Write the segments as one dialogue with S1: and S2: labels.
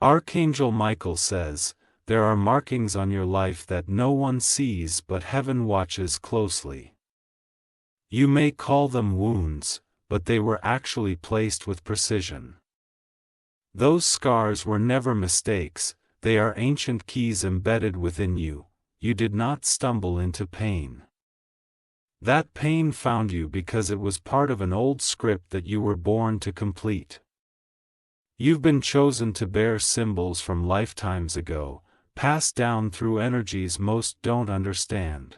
S1: Archangel Michael says, there are markings on your life that no one sees but heaven watches closely. You may call them wounds, but they were actually placed with precision. Those scars were never mistakes, they are ancient keys embedded within you. You did not stumble into pain. That pain found you because it was part of an old script that you were born to complete. You've been chosen to bear symbols from lifetimes ago, passed down through energies most don't understand.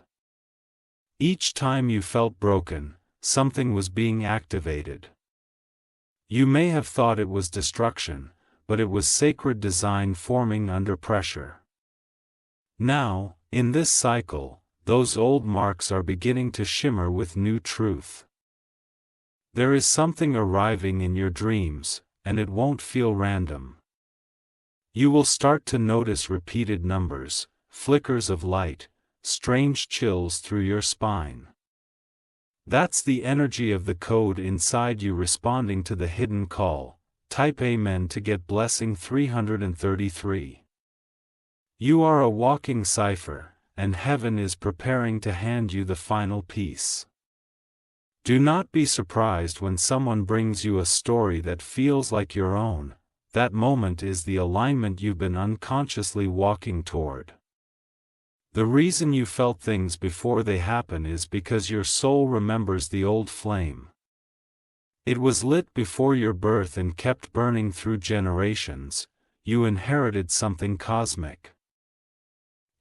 S1: Each time you felt broken, something was being activated. You may have thought it was destruction, but it was sacred design forming under pressure. Now, in this cycle, those old marks are beginning to shimmer with new truth. There is something arriving in your dreams, and it won't feel random. You will start to notice repeated numbers, flickers of light, strange chills through your spine. That's the energy of the code inside you responding to the hidden call. Type Amen to get blessing 333. You are a walking cipher, and heaven is preparing to hand you the final piece. Do not be surprised when someone brings you a story that feels like your own. That moment is the alignment you've been unconsciously walking toward. The reason you felt things before they happen is because your soul remembers the old flame. It was lit before your birth and kept burning through generations. You inherited something cosmic.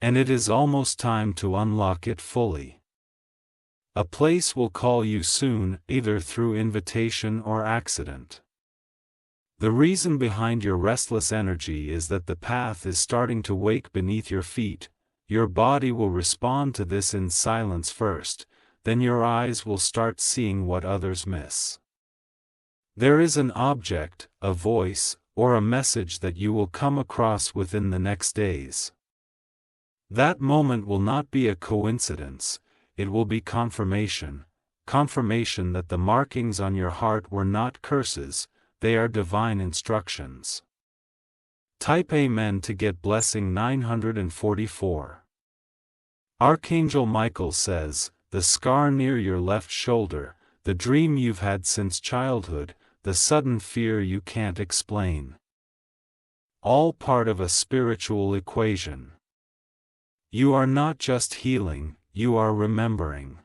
S1: And it is almost time to unlock it fully. A place will call you soon, either through invitation or accident. The reason behind your restless energy is that the path is starting to wake beneath your feet. Your body will respond to this in silence first, then your eyes will start seeing what others miss. There is an object, a voice, or a message that you will come across within the next days. That moment will not be a coincidence, it will be confirmation that the markings on your heart were not curses, they are divine instructions. Type Amen to get blessing 944. Archangel Michael says, the scar near your left shoulder, the dream you've had since childhood, the sudden fear you can't explain. All part of a spiritual equation. You are not just healing, you are remembering.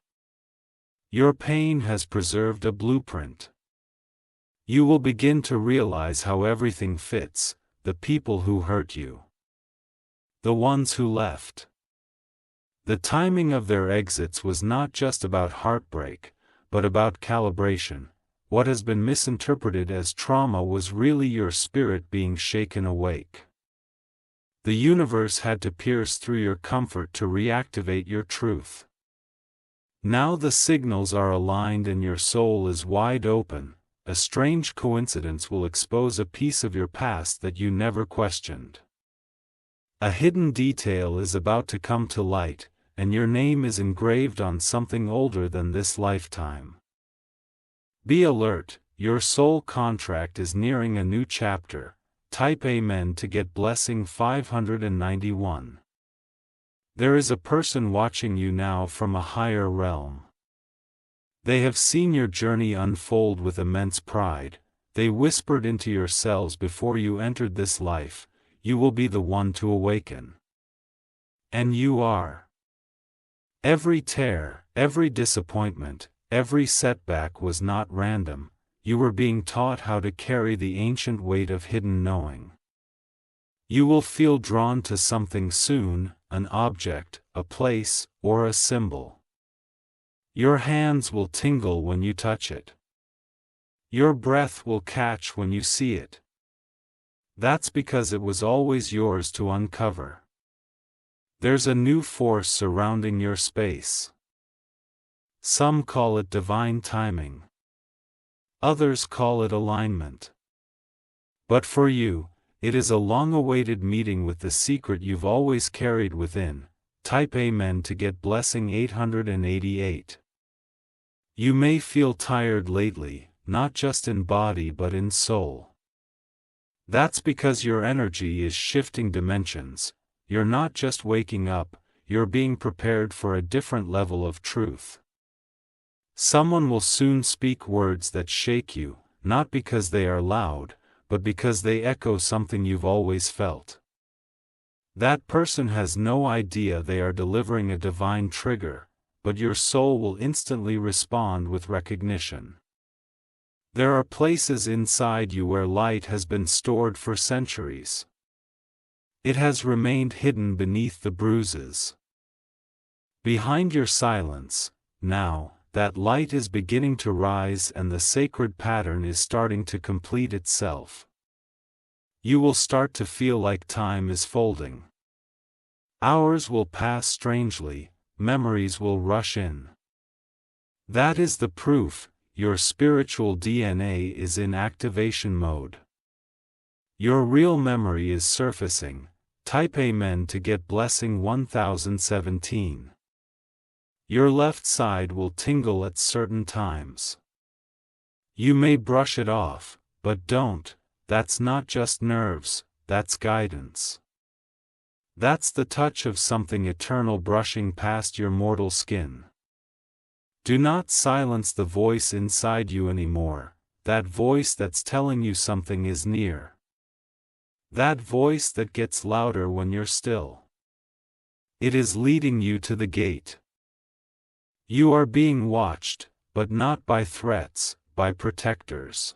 S1: Your pain has preserved a blueprint. You will begin to realize how everything fits, the people who hurt you. The ones who left. The timing of their exits was not just about heartbreak, but about calibration. What has been misinterpreted as trauma was really your spirit being shaken awake. The universe had to pierce through your comfort to reactivate your truth. Now the signals are aligned and your soul is wide open. A strange coincidence will expose a piece of your past that you never questioned. A hidden detail is about to come to light, and your name is engraved on something older than this lifetime. Be alert, your soul contract is nearing a new chapter. Type Amen to get blessing 591. There is a person watching you now from a higher realm. They have seen your journey unfold with immense pride. They whispered into your cells before you entered this life, you will be the one to awaken. And you are. Every tear, every disappointment, every setback was not random. You were being taught how to carry the ancient weight of hidden knowing. You will feel drawn to something soon, an object, a place, or a symbol. Your hands will tingle when you touch it. Your breath will catch when you see it. That's because it was always yours to uncover. There's a new force surrounding your space. Some call it divine timing. Others call it alignment. But for you, it is a long-awaited meeting with the secret you've always carried within. Type Amen to get blessing 888. You may feel tired lately, not just in body but in soul. That's because your energy is shifting dimensions. You're not just waking up, you're being prepared for a different level of truth. Someone will soon speak words that shake you, not because they are loud, but because they echo something you've always felt. That person has no idea they are delivering a divine trigger, but your soul will instantly respond with recognition. There are places inside you where light has been stored for centuries. It has remained hidden beneath the bruises. Behind your silence, now, that light is beginning to rise and the sacred pattern is starting to complete itself. You will start to feel like time is folding. Hours will pass strangely, memories will rush in. That is the proof, your spiritual DNA is in activation mode. Your real memory is surfacing. Type Amen to get blessing 1017. Your left side will tingle at certain times. You may brush it off, but don't. That's not just nerves, that's guidance. That's the touch of something eternal brushing past your mortal skin. Do not silence the voice inside you anymore, that voice that's telling you something is near. That voice that gets louder when you're still. It is leading you to the gate. You are being watched, but not by threats, by protectors.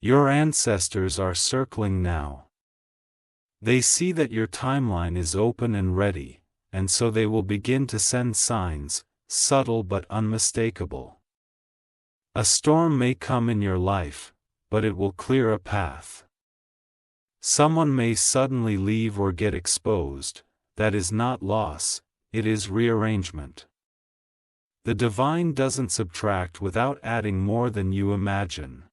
S1: Your ancestors are circling now. They see that your timeline is open and ready, and so they will begin to send signs, subtle but unmistakable. A storm may come in your life, but it will clear a path. Someone may suddenly leave or get exposed. That is not loss, it is rearrangement. The divine doesn't subtract without adding more than you imagine.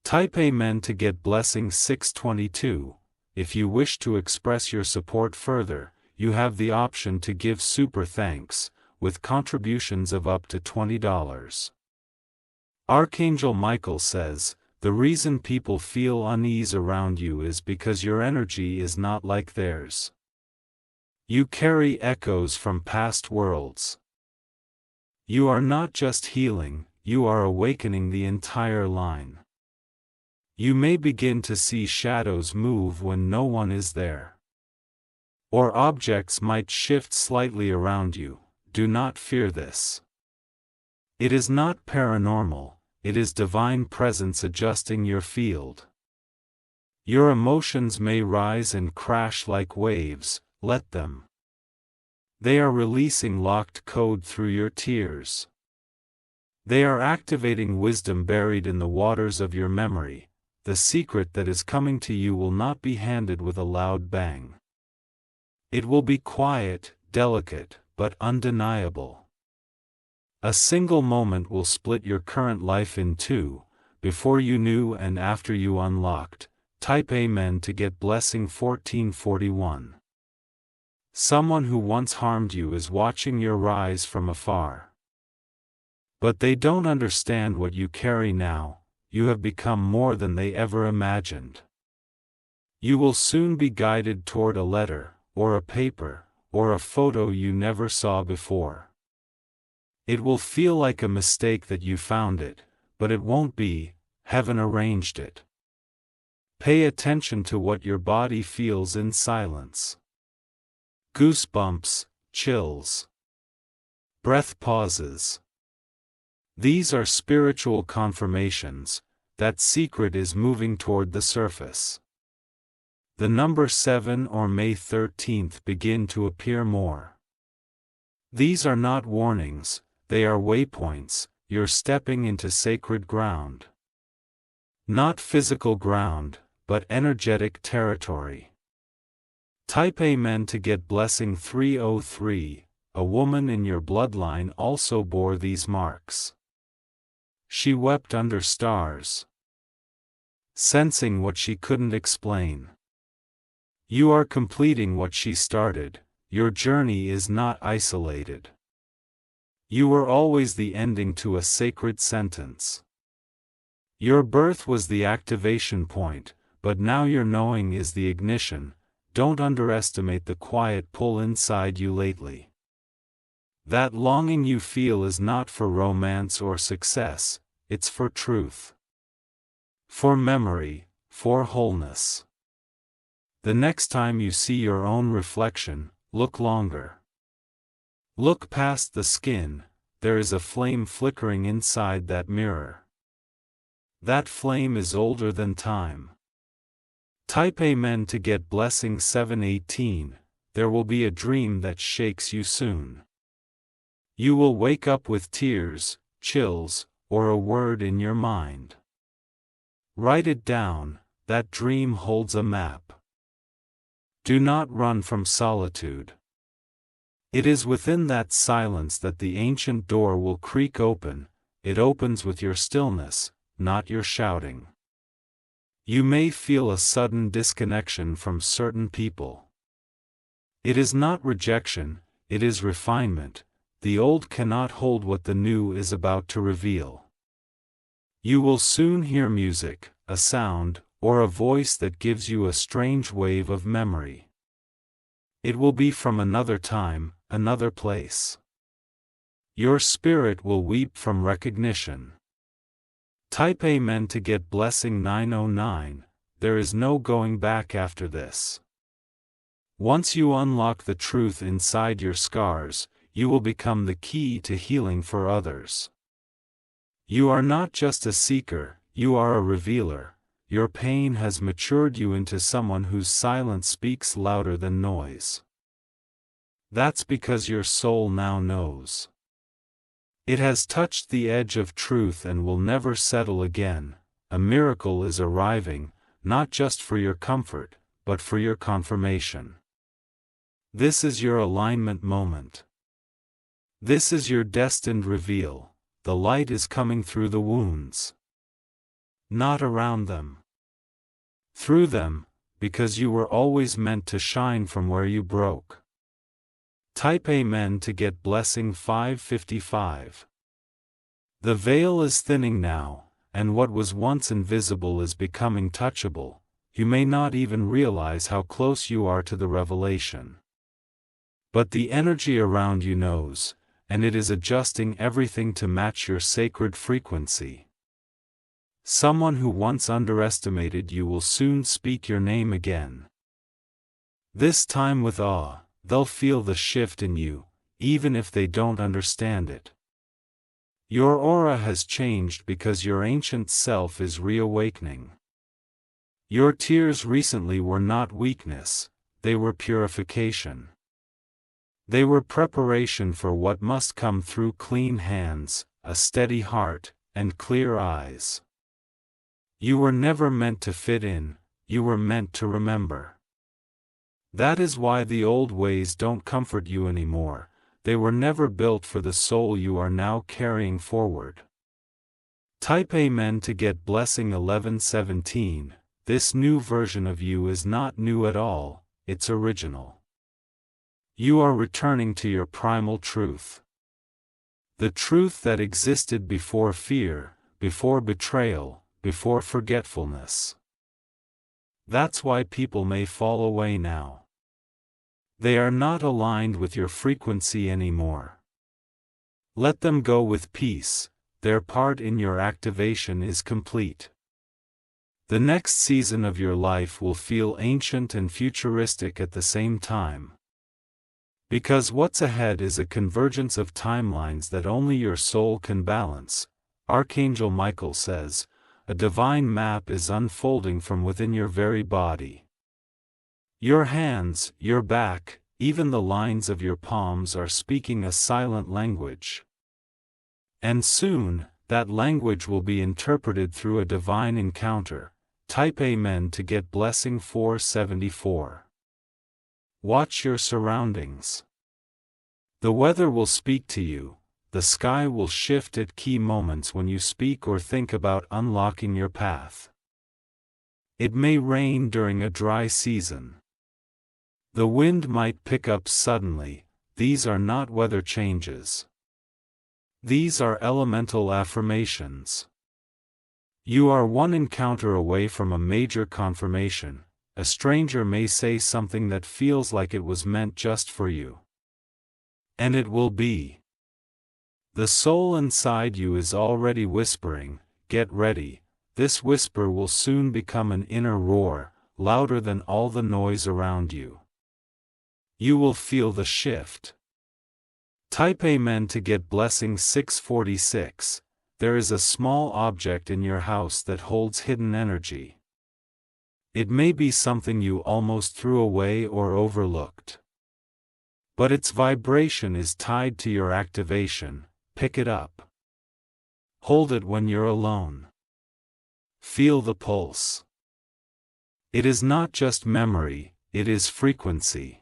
S1: Type Amen to get blessing 622. If you wish to express your support further, you have the option to give super thanks, with contributions of up to $20. Archangel Michael says, the reason people feel unease around you is because your energy is not like theirs. You carry echoes from past worlds. You are not just healing, you are awakening the entire line. You may begin to see shadows move when no one is there. Or objects might shift slightly around you. Do not fear this. It is not paranormal, it is divine presence adjusting your field. Your emotions may rise and crash like waves, let them. They are releasing locked code through your tears. They are activating wisdom buried in the waters of your memory. The secret that is coming to you will not be handed with a loud bang. It will be quiet, delicate, but undeniable. A single moment will split your current life in two, before you knew and after you unlocked. Type Amen to get blessing 1441. Someone who once harmed you is watching your rise from afar. But they don't understand what you carry now. You have become more than they ever imagined. You will soon be guided toward a letter, or a paper, or a photo you never saw before. It will feel like a mistake that you found it, but it won't be. Heaven arranged it. Pay attention to what your body feels in silence. Goosebumps, chills, breath pauses. These are spiritual confirmations that secret is moving toward the surface. The number 7 or May 13th begin to appear more. These are not warnings, they are waypoints. You're stepping into sacred ground. Not physical ground, but energetic territory. Type Amen to get blessing 303. A woman in your bloodline also bore these marks. She wept under stars, sensing what she couldn't explain. You are completing what she started. Your journey is not isolated. You were always the ending to a sacred sentence. Your birth was the activation point, but now your knowing is the ignition. Don't underestimate the quiet pull inside you lately. That longing you feel is not for romance or success, it's for truth. For memory, for wholeness. The next time you see your own reflection, look longer. Look past the skin, there is a flame flickering inside that mirror. That flame is older than time. Type Amen to get blessing 718, there will be a dream that shakes you soon. You will wake up with tears, chills, or a word in your mind. Write it down, that dream holds a map. Do not run from solitude. It is within that silence that the ancient door will creak open. It opens with your stillness, not your shouting. You may feel a sudden disconnection from certain people. It is not rejection, it is refinement. The old cannot hold what the new is about to reveal. You will soon hear music, a sound, or a voice that gives you a strange wave of memory. It will be from another time, another place. Your spirit will weep from recognition. Type Amen to get blessing 909, there is no going back after this. Once you unlock the truth inside your scars, you will become the key to healing for others. You are not just a seeker, you are a revealer. Your pain has matured you into someone whose silence speaks louder than noise. That's because your soul now knows. It has touched the edge of truth and will never settle again. A miracle is arriving, not just for your comfort, but for your confirmation. This is your alignment moment. This is your destined reveal. The light is coming through the wounds. Not around them. Through them, because you were always meant to shine from where you broke. Type Amen to get blessing 555. The veil is thinning now, and what was once invisible is becoming touchable. You may not even realize how close you are to the revelation. But the energy around you knows, and it is adjusting everything to match your sacred frequency. Someone who once underestimated you will soon speak your name again. This time with awe. They'll feel the shift in you, even if they don't understand it. Your aura has changed because your ancient self is reawakening. Your tears recently were not weakness, they were purification. They were preparation for what must come through clean hands, a steady heart, and clear eyes. You were never meant to fit in, you were meant to remember. That is why the old ways don't comfort you anymore, they were never built for the soul you are now carrying forward. Type Amen to get blessing 1117, this new version of you is not new at all, it's original. You are returning to your primal truth. The truth that existed before fear, before betrayal, before forgetfulness. That's why people may fall away now. They are not aligned with your frequency anymore. Let them go with peace, their part in your activation is complete. The next season of your life will feel ancient and futuristic at the same time. Because what's ahead is a convergence of timelines that only your soul can balance. Archangel Michael says, a divine map is unfolding from within your very body. Your hands, your back, even the lines of your palms are speaking a silent language. And soon, that language will be interpreted through a divine encounter. Type Amen to get blessing 474. Watch your surroundings. The weather will speak to you, the sky will shift at key moments when you speak or think about unlocking your path. It may rain during a dry season. The wind might pick up suddenly, these are not weather changes. These are elemental affirmations. You are one encounter away from a major confirmation. A stranger may say something that feels like it was meant just for you. And it will be. The soul inside you is already whispering, get ready. This whisper will soon become an inner roar, louder than all the noise around you. You will feel the shift. Type Amen to get blessing 646. There is a small object in your house that holds hidden energy. It may be something you almost threw away or overlooked. But its vibration is tied to your activation. Pick it up. Hold it when you're alone. Feel the pulse. It is not just memory, it is frequency.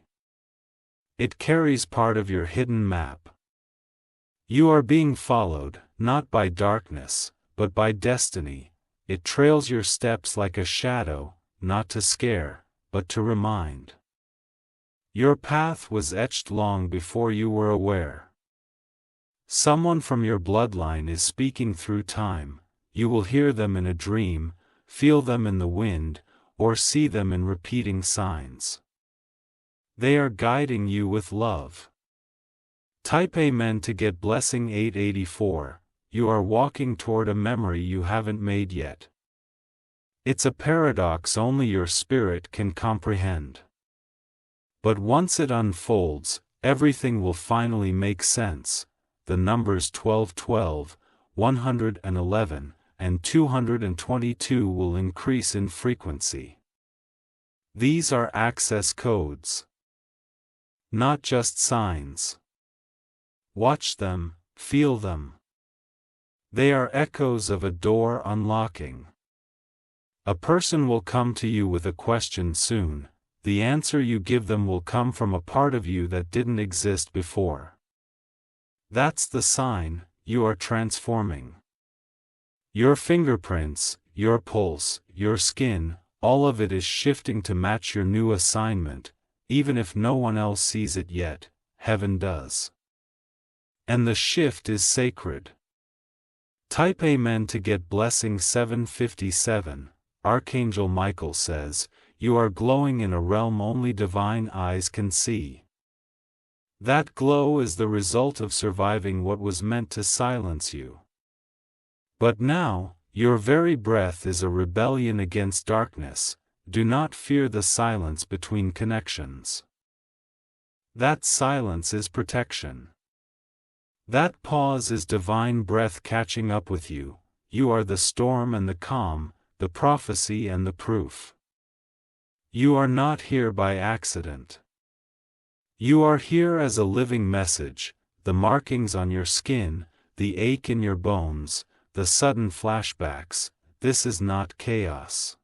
S1: It carries part of your hidden map. You are being followed, not by darkness, but by destiny. It trails your steps like a shadow, not to scare, but to remind. Your path was etched long before you were aware. Someone from your bloodline is speaking through time. You will hear them in a dream, feel them in the wind, or see them in repeating signs. They are guiding you with love. Type Amen to get blessing 884. You are walking toward a memory you haven't made yet. It's a paradox only your spirit can comprehend. But once it unfolds, everything will finally make sense. The numbers 1212, 111, and 222 will increase in frequency. These are access codes. Not just signs. Watch them, feel them. They are echoes of a door unlocking. A person will come to you with a question soon. The answer you give them will come from a part of you that didn't exist before. That's the sign, you are transforming. Your fingerprints, your pulse, your skin, all of it is shifting to match your new assignment. Even if no one else sees it yet, heaven does. And the shift is sacred. Type Amen to get blessing 757. Archangel Michael says, you are glowing in a realm only divine eyes can see. That glow is the result of surviving what was meant to silence you. But now, your very breath is a rebellion against darkness. Do not fear the silence between connections. That silence is protection. That pause is divine breath catching up with you. You are the storm and the calm, the prophecy and the proof. You are not here by accident. You are here as a living message, the markings on your skin, the ache in your bones, the sudden flashbacks. This is not chaos.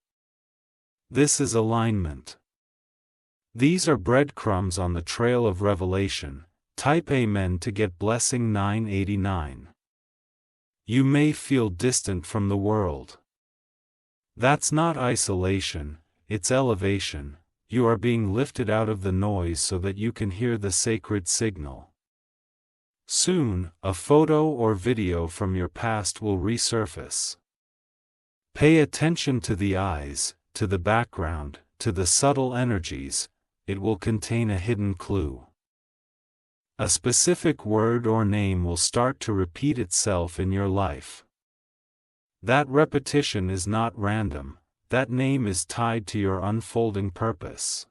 S1: This is alignment. These are breadcrumbs on the trail of revelation. Type Amen to get blessing 989. You may feel distant from the world. That's not isolation, it's elevation. You are being lifted out of the noise so that you can hear the sacred signal. Soon, a photo or video from your past will resurface. Pay attention to the eyes, to the background, to the subtle energies. It will contain a hidden clue. A specific word or name will start to repeat itself in your life. That repetition is not random, that name is tied to your unfolding purpose.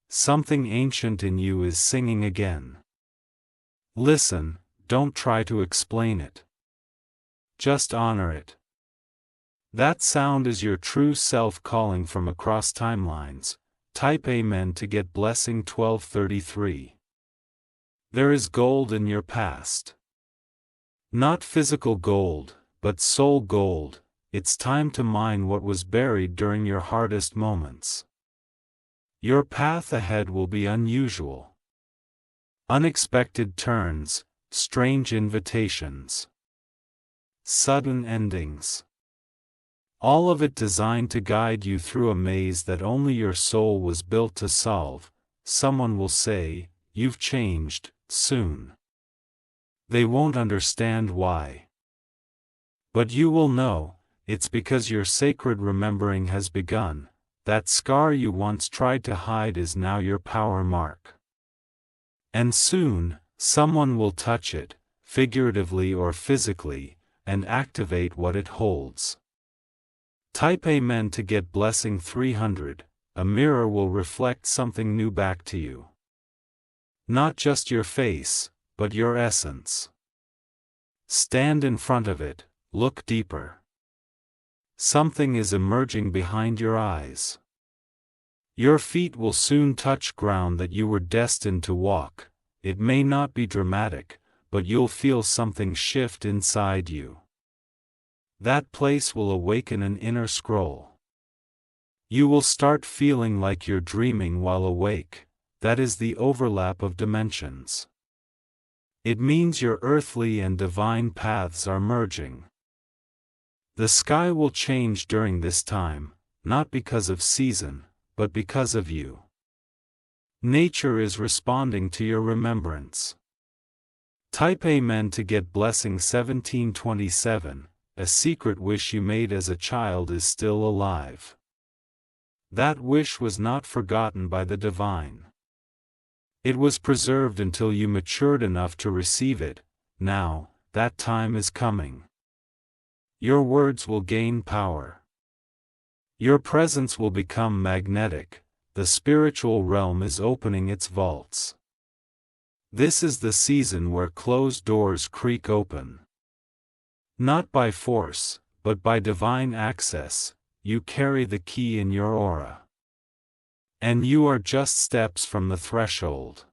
S1: Something ancient in you is singing again. Listen, don't try to explain it. Just honor it. That sound is your true self calling from across timelines. Type Amen to get blessing 1233. There is gold in your past. Not physical gold, but soul gold. It's time to mine what was buried during your hardest moments. Your path ahead will be unusual. Unexpected turns, strange invitations. Sudden endings. All of it designed to guide you through a maze that only your soul was built to solve. Someone will say, "You've changed," soon. They won't understand why. But you will know, it's because your sacred remembering has begun. That scar you once tried to hide is now your power mark. And soon, someone will touch it, figuratively or physically, and activate what it holds. Type Amen to get blessing 300. A mirror will reflect something new back to you. Not just your face, but your essence. Stand in front of it, look deeper. Something is emerging behind your eyes. Your feet will soon touch ground that you were destined to walk. It may not be dramatic, but you'll feel something shift inside you. That place will awaken an inner scroll. You will start feeling like you're dreaming while awake. That is the overlap of dimensions. It means your earthly and divine paths are merging. The sky will change during this time, not because of season, but because of you. Nature is responding to your remembrance. Type Amen to get blessing 1727. A secret wish you made as a child is still alive. That wish was not forgotten by the divine. It was preserved until you matured enough to receive it. Now, that time is coming. Your words will gain power. Your presence will become magnetic. The spiritual realm is opening its vaults. This is the season where closed doors creak open. Not by force, but by divine access. You carry the key in your aura. And you are just steps from the threshold.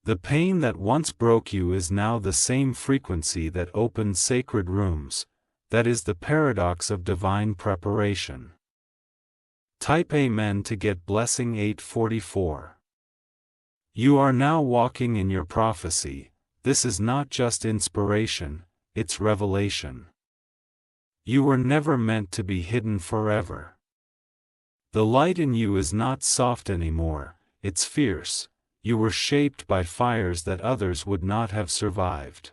S1: The pain that once broke you is now the same frequency that opened sacred rooms. That is the paradox of divine preparation. Type Amen to get blessing 844. You are now walking in your prophecy. This is not just inspiration, it's revelation. You were never meant to be hidden forever. The light in you is not soft anymore, it's fierce. You were shaped by fires that others would not have survived.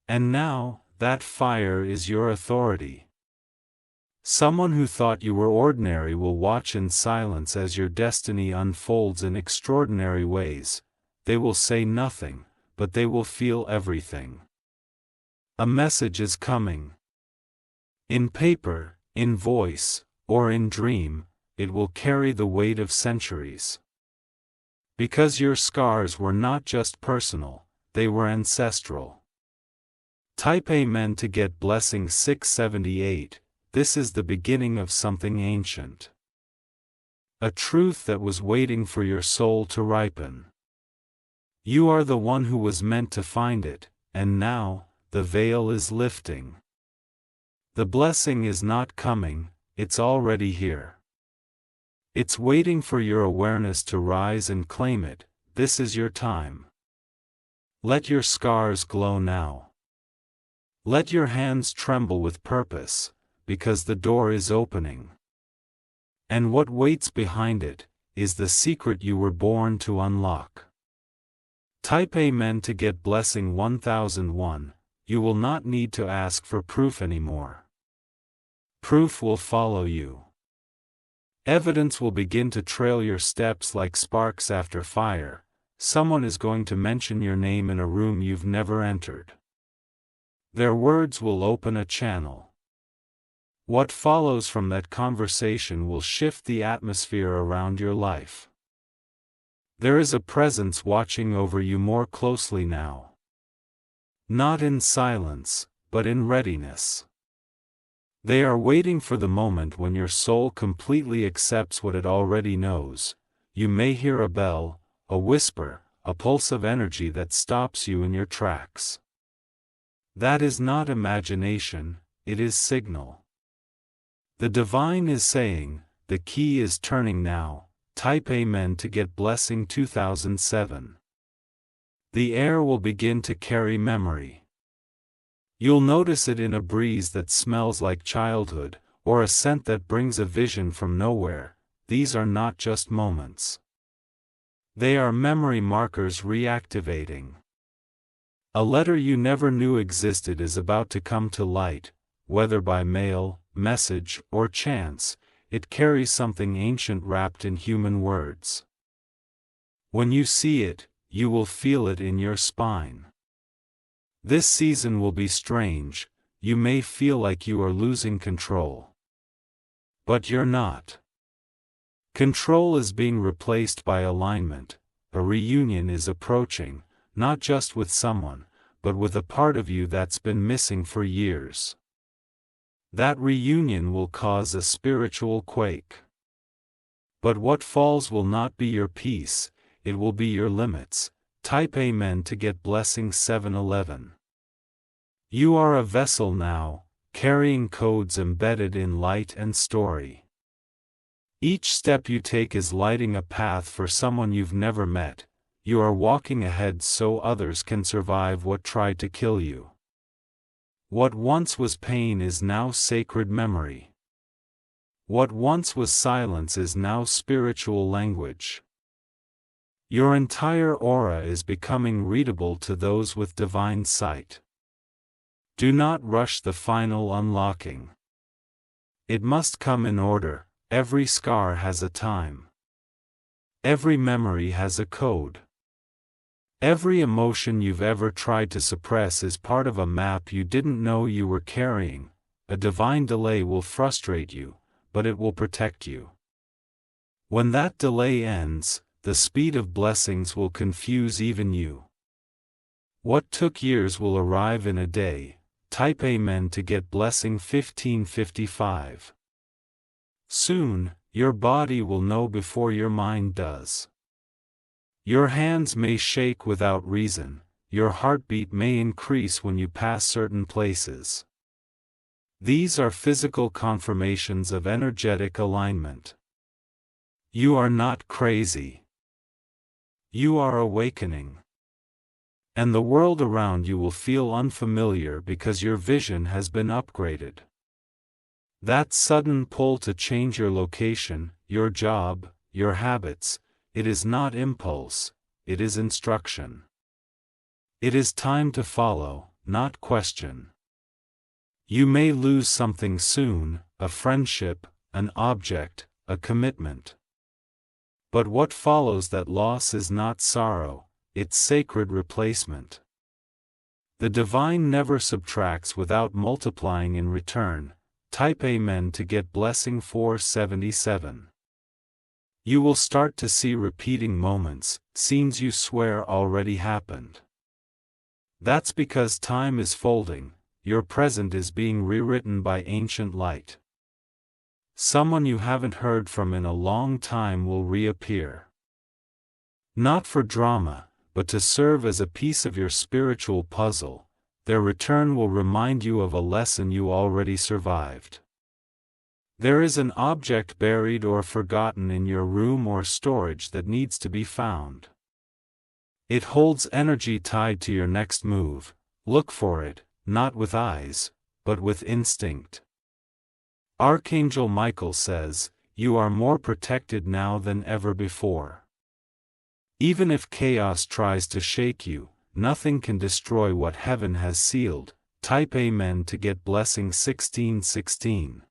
S1: And now, that fire is your authority. Someone who thought you were ordinary will watch in silence as your destiny unfolds in extraordinary ways. They will say nothing, but they will feel everything. A message is coming. In paper, in voice, or in dream, it will carry the weight of centuries. Because your scars were not just personal, they were ancestral. Type Amen to get blessing 678. This is the beginning of something ancient. A truth that was waiting for your soul to ripen. You are the one who was meant to find it, and now, the veil is lifting. The blessing is not coming, it's already here. It's waiting for your awareness to rise and claim it. This is your time. Let your scars glow now. Let your hands tremble with purpose, because the door is opening. And what waits behind it is the secret you were born to unlock. Type Amen to get blessing 1001. You will not need to ask for proof anymore. Proof will follow you. Evidence will begin to trail your steps like sparks after fire. Someone is going to mention your name in a room you've never entered. Their words will open a channel. What follows from that conversation will shift the atmosphere around your life. There is a presence watching over you more closely now. Not in silence, but in readiness. They are waiting for the moment when your soul completely accepts what it already knows. You may hear a bell, a whisper, a pulse of energy that stops you in your tracks. That is not imagination, it is signal. The divine is saying, the key is turning now. Type Amen to get blessing 2007. The air will begin to carry memory. You'll notice it in a breeze that smells like childhood, or a scent that brings a vision from nowhere. These are not just moments. They are memory markers reactivating. A letter you never knew existed is about to come to light. whether by mail, message, or chance, it carries something ancient wrapped in human words. When you see it, you will feel it in your spine. This season will be strange. You may feel like you are losing control. But you're not. Control is being replaced by alignment. A reunion is approaching, not just with someone, but with a part of you that's been missing for years. That reunion will cause a spiritual quake. But what falls will not be your peace, it will be your limits. Type Amen to get blessing 711. You are a vessel now, carrying codes embedded in light and story. Each step you take is lighting a path for someone you've never met. You are walking ahead so others can survive what tried to kill you. What once was pain is now sacred memory. What once was silence is now spiritual language. Your entire aura is becoming readable to those with divine sight. Do not rush the final unlocking. It must come in order. Every scar has a time. Every memory has a code. Every emotion you've ever tried to suppress is part of a map you didn't know you were carrying. A divine delay will frustrate you, but it will protect you. When that delay ends, the speed of blessings will confuse even you. What took years will arrive in a day. Type Amen to get blessing 1555. Soon, your body will know before your mind does. Your hands may shake without reason, your heartbeat may increase when you pass certain places. These are physical confirmations of energetic alignment. You are not crazy. You are awakening. And the world around you will feel unfamiliar because your vision has been upgraded. That sudden pull to change your location, your job, your habits, it is not impulse, it is instruction. It is time to follow, not question. You may lose something soon, a friendship, an object, a commitment. But what follows that loss is not sorrow, it's sacred replacement. The divine never subtracts without multiplying in return. Type Amen to get blessing 477. You will start to see repeating moments, scenes you swear already happened. That's because time is folding, your present is being rewritten by ancient light. Someone you haven't heard from in a long time will reappear. Not for drama, but to serve as a piece of your spiritual puzzle. Their return will remind you of a lesson you already survived. There is an object buried or forgotten in your room or storage that needs to be found. It holds energy tied to your next move. Look for it, not with eyes, but with instinct. Archangel Michael says, you are more protected now than ever before. Even if chaos tries to shake you, nothing can destroy what heaven has sealed. Type Amen to get blessing 1616.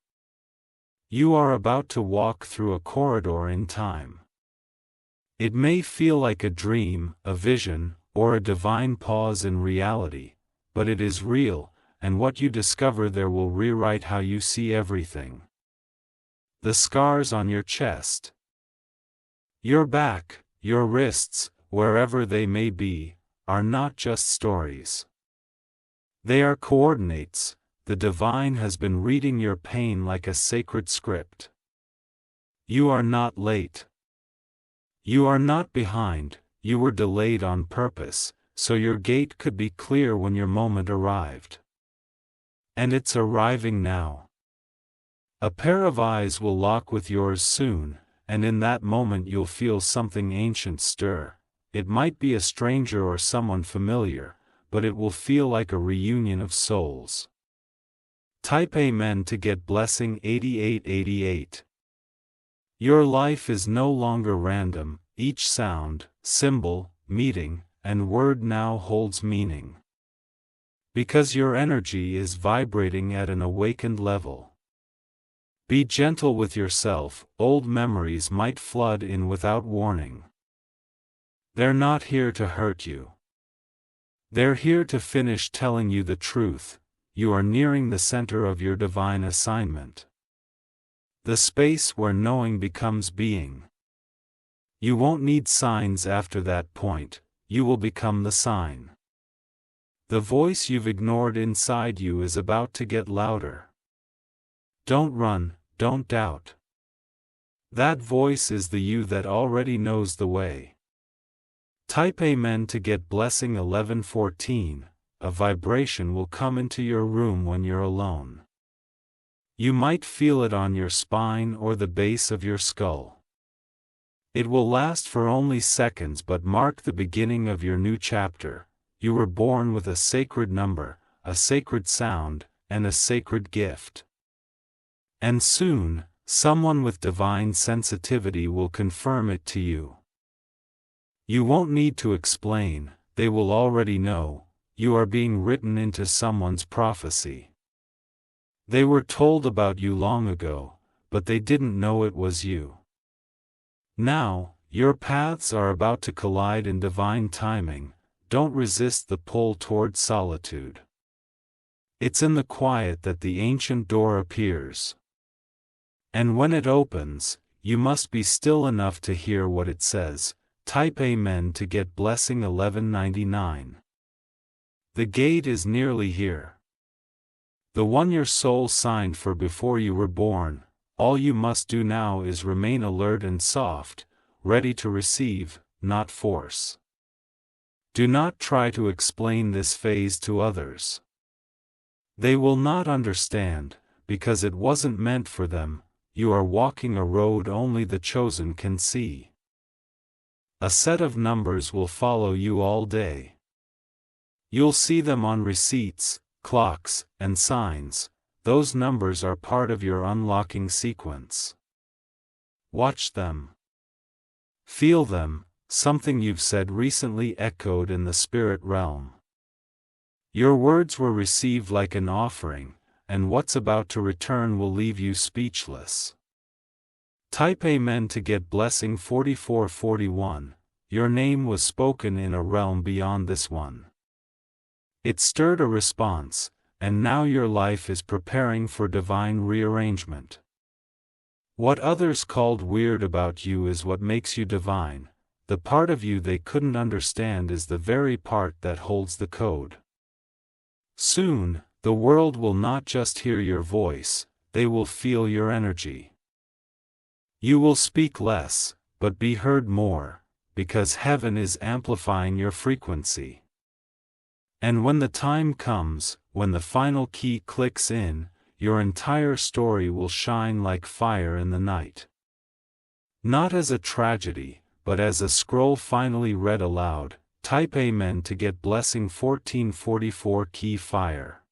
S1: You are about to walk through a corridor in time. It may feel like a dream, a vision, or a divine pause in reality, but it is real, and what you discover there will rewrite how you see everything. The scars on your chest, your back, your wrists, wherever they may be, are not just stories. They are coordinates. The divine has been reading your pain like a sacred script. You are not late. You are not behind, you were delayed on purpose, so your gate could be clear when your moment arrived. And it's arriving now. A pair of eyes will lock with yours soon, and in that moment you'll feel something ancient stir. It might be a stranger or someone familiar, but it will feel like a reunion of souls. Type Amen to get blessing 8888. Your life is no longer random, each sound, symbol, meeting, and word now holds meaning. Because your energy is vibrating at an awakened level. Be gentle with yourself, old memories might flood in without warning. They're not here to hurt you. They're here to finish telling you the truth. You are nearing the center of your divine assignment. The space where knowing becomes being. You won't need signs after that point, you will become the sign. The voice you've ignored inside you is about to get louder. Don't run, don't doubt. That voice is the you that already knows the way. Type Amen to get blessing 1114. A vibration will come into your room when you're alone. You might feel it on your spine or the base of your skull. It will last for only seconds but mark the beginning of your new chapter. You were born with a sacred number, a sacred sound, and a sacred gift. And soon, someone with divine sensitivity will confirm it to you. You won't need to explain, they will already know. You are being written into someone's prophecy. They were told about you long ago, but they didn't know it was you. Now, your paths are about to collide in divine timing. Don't resist the pull toward solitude. It's in the quiet that the ancient door appears. And when it opens, you must be still enough to hear what it says. Type Amen to get blessing 1199. The gate is nearly here. The one your soul signed for before you were born. All you must do now is remain alert and soft, ready to receive, not force. Do not try to explain this phase to others. They will not understand, because it wasn't meant for them. You are walking a road only the chosen can see. A set of numbers will follow you all day. You'll see them on receipts, clocks, and signs. Those numbers are part of your unlocking sequence. Watch them. Feel them, something you've said recently echoed in the spirit realm. Your words were received like an offering, and what's about to return will leave you speechless. Type Amen to get blessing 4441. Your name was spoken in a realm beyond this one. It stirred a response, and now your life is preparing for divine rearrangement. What others called weird about you is what makes you divine. The part of you they couldn't understand is the very part that holds the code. Soon, the world will not just hear your voice, they will feel your energy. You will speak less, but be heard more, because heaven is amplifying your frequency. And when the time comes, when the final key clicks in, your entire story will shine like fire in the night. Not as a tragedy, but as a scroll finally read aloud. Type Amen to get blessing 1444 key fire.